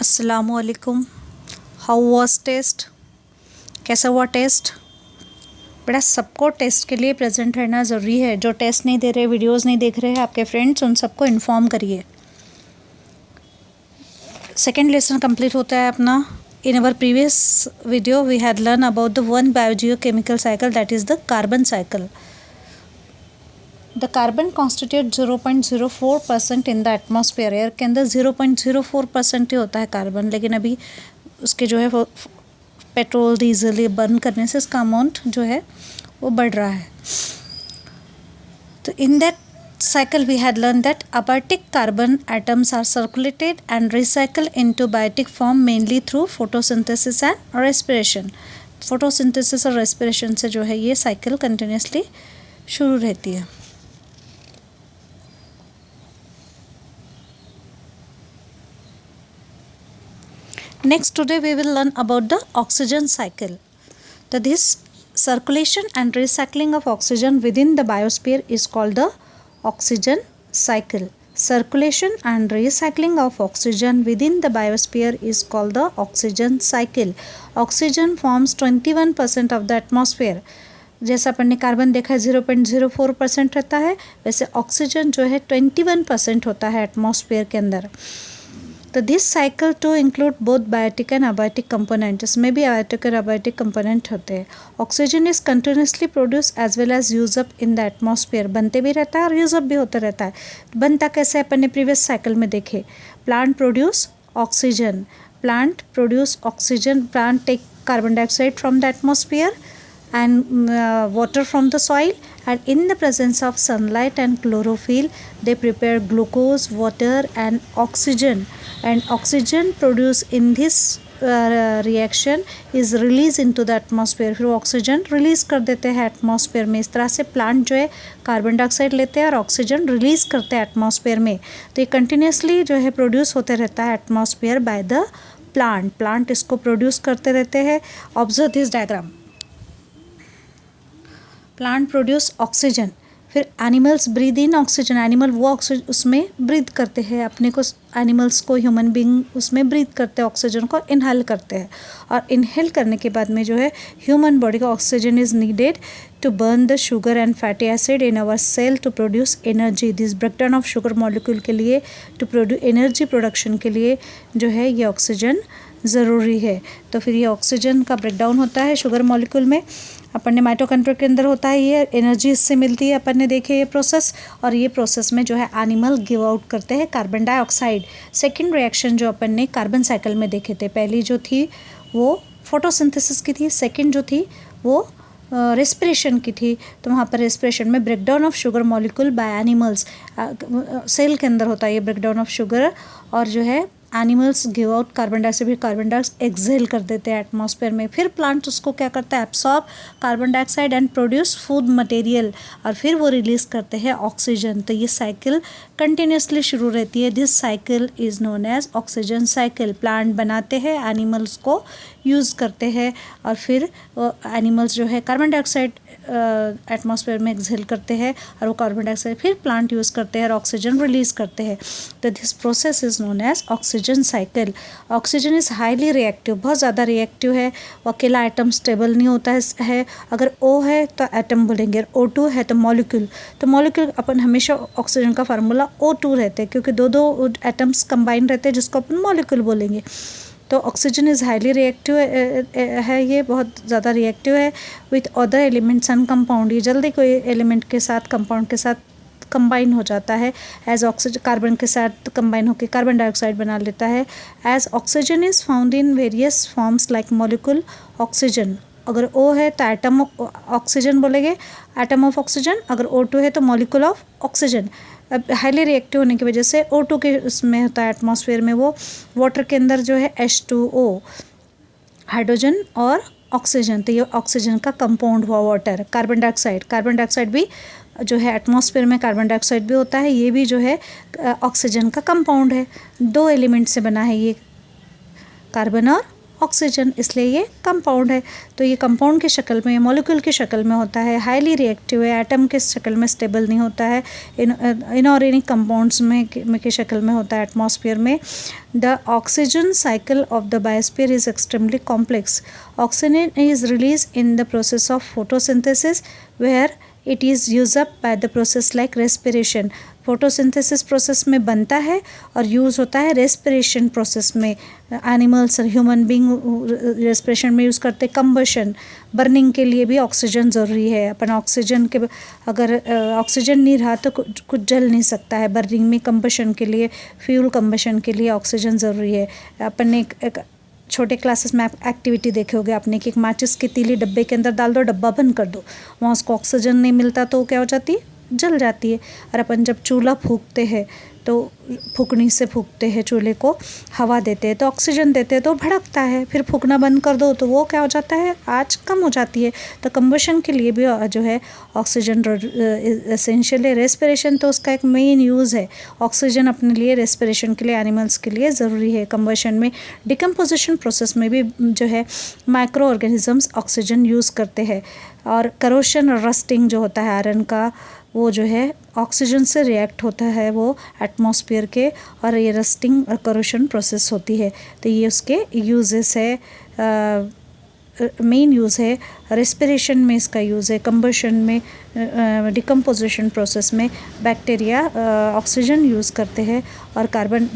अस्सलामुअलैकुम। How was test? कैसा हुआ टेस्ट? बेटा सबको टेस्ट के लिए प्रेजेंट रहना ज़रूरी है। जो टेस्ट नहीं दे रहे, वीडियोस नहीं देख रहे हैं आपके फ्रेंड्स, उन सबको इन्फॉर्म करिए। सेकेंड लेसन कंप्लीट होता है अपना। In our previous video we had learn about the one biogeochemical cycle, that is the carbon cycle. The carbon constitute 0.04% in the atmosphere. Air के अंदर 0.04% ही होता है कार्बन, लेकिन अभी उसके जो है वो पेट्रोल डीजल ये बर्न करने से इसका अमाउंट जो है वो बढ़ रहा है। तो in that cycle we had learned that abayotic carbon atoms are circulated and recycled into biotic form mainly through photosynthesis and respiration. photosynthesis और respiration से जो है ये cycle continuously शुरू रहती है। Next today we will learn about the oxygen cycle. So this circulation and recycling of oxygen within the biosphere is called the oxygen cycle. Circulation and recycling of oxygen within the biosphere is called the oxygen cycle. Oxygen forms 21% of the atmosphere. जैसा अपन ने carbon देखा है 0.04% रहता है, वैसे oxygen जो है 21% होता है एटमॉस्फेयर के अंदर। तो this cycle to include both biotic and abiotic component. इसमें भी अबायोटिक और अबायोटिक कंपोनेंट होते हैं। Oxygen is continuously produce as well as use up in the atmosphere. बनते भी रहता है और यूज अप भी होता रहता है। बनता कैसे अपन ने प्रीवियस साइकिल में देखे। Plant produce oxygen, plant produce oxygen, plant take carbon dioxide from the atmosphere and water from the soil, and in the presence of sunlight and chlorophyll they prepare glucose, water and oxygen produced in this reaction is released into the atmosphere. फिर oxygen release कर देते हैं atmosphere में। इस तरह से plant जो है कार्बन डाइऑक्साइड लेते हैं और ऑक्सीजन रिलीज करते हैं एटमॉस्फेयर में। तो ये कंटिन्यूसली जो है प्रोड्यूस होते रहता है एटमॉस्फेयर बाय द प्लांट इसको प्रोड्यूस करते रहते हैं। Observe this diagram. Plant produce oxygen, फिर animals breathe in oxygen. Animal वो ऑक्सीजन उसमें ब्रीद करते हैं, अपने को एनिमल्स को ह्यूमन बीइंग उसमें ब्रीद करते हैं, ऑक्सीजन को इनहेल करते हैं। और इनहेल करने के बाद में जो है ह्यूमन बॉडी का oxygen is needed to burn the sugar and fatty acid in our cell to produce energy. This breakdown of sugar molecule के लिए टू प्रोड्यूस एनर्जी प्रोडक्शन के लिए जो है ये ऑक्सीजन ज़रूरी है। तो फिर ये ऑक्सीजन का ब्रेकडाउन होता है शुगर मॉलिक्यूल में। अपन ने माइटोकॉन्ड्रिया के अंदर होता है, ये एनर्जी इससे मिलती है। अपन ने देखे ये प्रोसेस, और ये प्रोसेस में जो है एनिमल गिव आउट करते हैं कार्बन डाइऑक्साइड। सेकंड रिएक्शन जो अपन ने कार्बन साइकिल में देखे थे, पहली जो थी वो फोटोसिंथेसिस की थी, सेकंड जो थी वो रेस्पिरेशन की थी। तो वहाँ पर रेस्पिरेशन में breakdown of sugar molecule by animals, cell के अंदर होता है ये ब्रेकडाउन ऑफ शुगर, और जो है animals give out carbon dioxide, फिर कार्बन डाइऑक्साइड एक्सहेल कर देते हैं एटमॉस्फेयर में। फिर प्लांट उसको क्या करता है, absorb carbon dioxide and produce food material, और फिर वो रिलीज़ करते हैं ऑक्सीजन। तो ये साइकिल कंटिन्यूसली शुरू रहती है। This cycle is known as oxygen cycle. Plant बनाते हैं, एनिमल्स को यूज़ करते हैं, और फिर एनिमल्स जो है कार्बन डाइऑक्साइड एटमॉस्फेयर में एक्सहेल करते हैं, और वो कार्बन डाइऑक्साइड फिर प्लांट यूज़ करते हैं और ऑक्सीजन रिलीज़ करते हैं। तो this process is known as oxygen cycle. Oxygen is highly reactive, बहुत ज़्यादा रिएक्टिव है। वो अकेला एटम स्टेबल नहीं होता है। अगर O है तो एटम बोलेंगे, O2 है तो मॉलिक्यूल। तो मॉलिक्यूल अपन हमेशा ऑक्सीजन का फार्मूला O2 रहते हैं, क्योंकि दो एटम्स कंबाइन रहते हैं जिसको अपन मॉलिक्यूल बोलेंगे। तो ऑक्सीजन इज़ हाईली रिएक्टिव है, ये बहुत ज़्यादा रिएक्टिव है with other elements and compound. ये जल्दी कोई एलिमेंट के साथ, कंपाउंड के साथ कंबाइन हो जाता है। एज ऑक्सीजन कार्बन के साथ कंबाइन होकर कार्बन डाइऑक्साइड बना लेता है। As oxygen is found in various forms like molecule oxygen. अगर O है तो एटम ऑक्सीजन बोलेंगे, एटम ऑफ ऑक्सीजन। अगर O2 है तो मॉलिक्यूल ऑफ ऑक्सीजन। अब हाईली रिएक्टिव होने की वजह से O2 के उसमें होता है एटमॉस्फेयर में, वो वाटर के अंदर जो है H2O, हाइड्रोजन और ऑक्सीजन। तो ये ऑक्सीजन का कंपाउंड हुआ वाटर। कार्बन डाइऑक्साइड भी जो है एटमॉस्फेयर में कार्बन डाइऑक्साइड भी होता है, ये भी जो है ऑक्सीजन का कंपाउंड है। दो एलिमेंट से बना है ये, कार्बन और ऑक्सीजन, इसलिए ये कंपाउंड है। तो ये कंपाउंड की शक्ल में, मॉलिक्यूल की शक्ल में होता है, हाईली रिएक्टिव है, एटम के शक्ल में स्टेबल नहीं होता है, इनऑर्गेनिक कंपाउंड्स में की शक्ल में होता है एटमॉस्फेयर में। The oxygen cycle of the biosphere is extremely complex. Oxygen is release in the process of photosynthesis where it is use up by the process like respiration. Photosynthesis process में बनता है और यूज़ होता है respiration process में। Animals और human being respiration में use करते। कंबशन, बर्निंग के लिए भी ऑक्सीजन ज़रूरी है। अपन ऑक्सीजन के अगर ऑक्सीजन नहीं रहा तो कुछ जल नहीं सकता है। बर्निंग में कंबशन के लिए, फ्यूल कंबशन के लिए ऑक्सीजन ज़रूरी है। अपन ने एक छोटे क्लासेस में एक्टिविटी देखे होगे आपने कि एक माचिस की तीली डब्बे के अंदर डाल दो, डब्बा बंद कर दो, वहाँ उसको ऑक्सीजन नहीं मिलता तो क्या हो जाती है, जल जाती है। और अपन जब चूल्हा फूंकते हैं तो फूकनी से फूकते हैं, चूल्हे को हवा देते हैं तो ऑक्सीजन देते हैं तो भड़कता है। फिर फूकना बंद कर दो तो वो क्या हो जाता है, आँच कम हो जाती है। तो कंबशन के लिए भी जो है ऑक्सीजन एसेंशियल है। रेस्पिरेशन तो उसका एक मेन यूज़ है। ऑक्सीजन अपने लिए रेस्पिरेशन के लिए, एनिमल्स के लिए ज़रूरी है। कंबशन में, डिकम्पोजिशन प्रोसेस में भी जो है माइक्रो ऑर्गेनिजम्स ऑक्सीजन यूज़ करते हैं। और करोशन और रस्टिंग जो होता है आयरन का, वो जो है ऑक्सीजन से रिएक्ट होता है वो एटमॉस्फेयर के, और ये रस्टिंग और करोशन प्रोसेस होती है। तो ये उसके यूजेस है, मेन यूज़ है। रेस्पिरेशन में इसका यूज़ है, कंबशन में, डिकम्पोजिशन प्रोसेस में बैक्टीरिया ऑक्सीजन यूज़ करते हैं, और कार्बन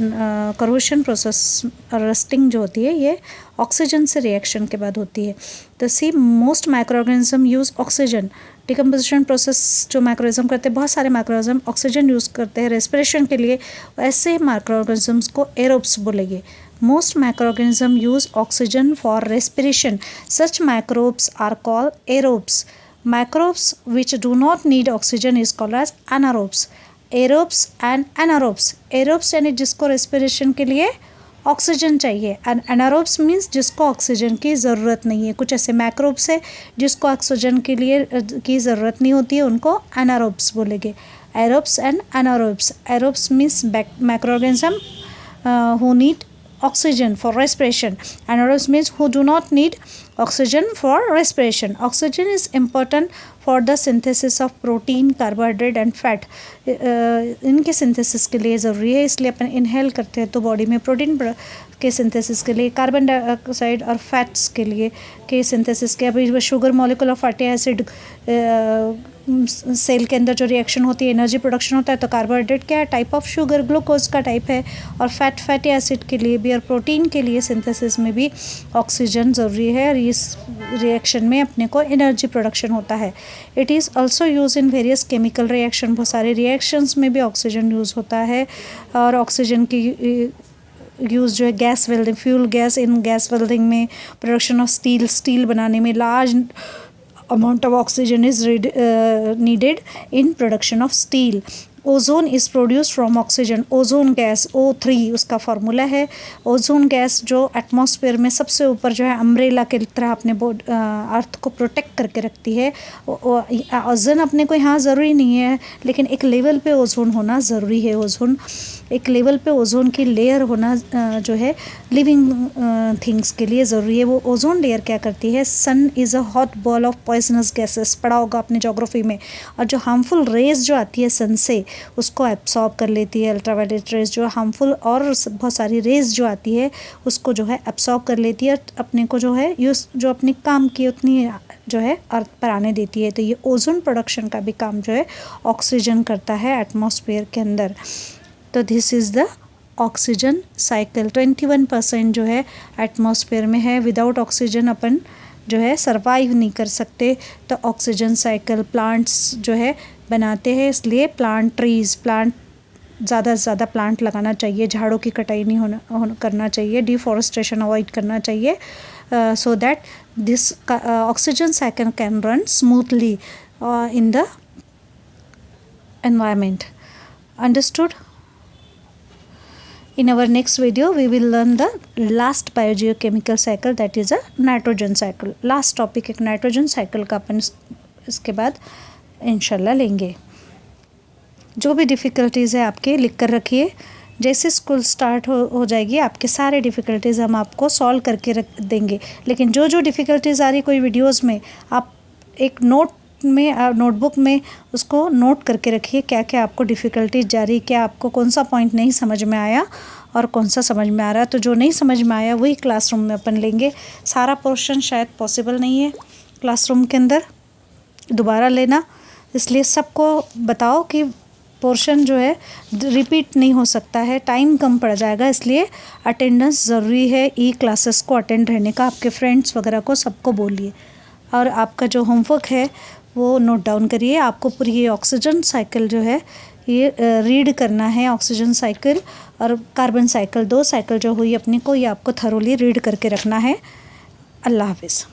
करोशन प्रोसेस और रस्टिंग जो होती है ये ऑक्सीजन से रिएक्शन के बाद होती है। तो see most microorganism use oxygen. Decomposition process जो माइक्रोऑर्गेनिज्म करते हैं, बहुत सारे माइक्रोऑर्गेनिज्म ऑक्सीजन यूज़ करते हैं रेस्पिरेशन के लिए। ऐसे माइक्रोऑर्गेनिज्म्स को एरोब्स बोलेंगे। Most microorganisms use oxygen for respiration. Such microbes are called aerobes. Microbes which do not need oxygen is called as anaerobes. Aerobes and anaerobes. Aerobes यानी जिसको respiration के लिए ऑक्सीजन चाहिए, एंड एनारोब्स मीन्स जिसको oxygen की ज़रूरत नहीं है। कुछ ऐसे मैक्रोब्स है जिसको ऑक्सीजन के लिए की ज़रूरत नहीं होती है, उनको एनारोब्स बोलेंगे। Aerobes and anaerobes. Aerobes means macro organism who need oxygen for respiration. Anaerobes means who do not need oxygen for respiration. Oxygen is important for the synthesis of protein, carbohydrate and fat. इनके synthesis के लिए ज़रूरी है, इसलिए अपन inhale करते हैं तो body में प्रोटीन के सिंथेसिस के लिए, कार्बन डाइऑक्साइड और फैट्स के लिए के सिंथेसिस के। अभी शुगर मॉलिक्यूल और फैटी एसिड सेल के अंदर जो रिएक्शन होती है, एनर्जी प्रोडक्शन होता है, तो कार्बोहाइड्रेट क्या है, टाइप ऑफ शुगर, ग्लूकोज का टाइप है। और फैटी एसिड के लिए भी और प्रोटीन के लिए सिंथेसिस में भी ऑक्सीजन ज़रूरी है, और इस रिएक्शन में अपने को एनर्जी प्रोडक्शन होता है। It is also use in various chemical reaction. बहुत सारे रिएक्शंस में भी ऑक्सीजन यूज़ होता है। और ऑक्सीजन की यूज़ जो है gas welding, fuel gas in gas welding में, प्रोडक्शन ऑफ स्टील बनाने में large amount of oxygen is needed in production of steel. Ozone is produced from oxygen. Ozone gas O3 उसका फार्मूला है। Ozone gas जो atmosphere में सबसे ऊपर जो है अम्ब्रेला के तरह अपने अर्थ को प्रोटेक्ट करके रखती है। ओजोन अपने को यहाँ ज़रूरी नहीं है, लेकिन एक लेवल पे ओजोन होना ज़रूरी है। ओजोन एक लेवल पे ओजोन की लेयर होना जो है लिविंग थिंग्स के लिए ज़रूरी है। वो ओजोन लेयर क्या करती है, sun is a hot ball of poisonous gases, पढ़ा होगा अपने जोग्राफी में। और जो हार्मफुल रेज जो आती है सन से, उसको एब्सॉर्ब कर लेती है। अल्ट्रावायलेट रेज जो हार्मफुल और बहुत सारी रेज जो आती है उसको जो है एब्सॉर्ब कर लेती है, अपने को जो है यूज जो अपने काम की उतनी जो है अर्थ पर आने देती है। तो ये ओजोन प्रोडक्शन का भी काम जो है ऑक्सीजन करता है एटमॉस्फेयर के अंदर। तो this is the oxygen cycle. 21% जो है एटमॉस्फेयर में है। विदाउट ऑक्सीजन अपन जो है सरवाइव नहीं कर सकते। तो ऑक्सीजन साइकिल प्लांट्स जो है बनाते हैं, इसलिए प्लांट ज़्यादा से ज़्यादा प्लांट लगाना चाहिए। झाड़ों की कटाई नहीं करना चाहिए, डिफॉरेस्टेशन अवॉइड करना चाहिए, so that this oxygen cycle can run smoothly in the environment. Understood? In our next video we will learn the last biogeochemical cycle, that is a nitrogen cycle. Last topic एक nitrogen cycle का अपन इसके बाद इंशाल्लाह लेंगे। जो भी difficulties है आपके लिख कर रखिए। जैसे स्कूल स्टार्ट हो जाएगी आपके सारे डिफ़िकल्टीज़ हम आपको सॉल्व करके रख देंगे। लेकिन जो जो डिफ़िकल्टीज़ आ रही कोई वीडियोज़ में, आप एक नोटबुक में उसको नोट करके रखिए, क्या क्या आपको डिफ़िकल्टीज जा रही, क्या आपको कौन सा पॉइंट नहीं समझ में आया और कौन सा समझ में आ रहा है। तो जो नहीं समझ में आया वही क्लासरूम में अपन लेंगे। सारा पोर्शन शायद पॉसिबल नहीं है क्लासरूम के अंदर दोबारा लेना, इसलिए सबको बताओ कि पोर्शन जो है रिपीट नहीं हो सकता है, टाइम कम पड़ जाएगा, इसलिए अटेंडेंस ज़रूरी है। ई क्लासेस को अटेंड रहने का आपके फ्रेंड्स वगैरह को सबको बोलिए। और आपका जो होमवर्क है वो नोट डाउन करिए। आपको पूरी ये ऑक्सीजन साइकिल जो है ये रीड करना है। ऑक्सीजन साइकिल और कार्बन साइकिल, 2 साइकिल जो हुई अपनी को, ये आपको थरोली रीड करके रखना है। अल्लाह हाफिज़।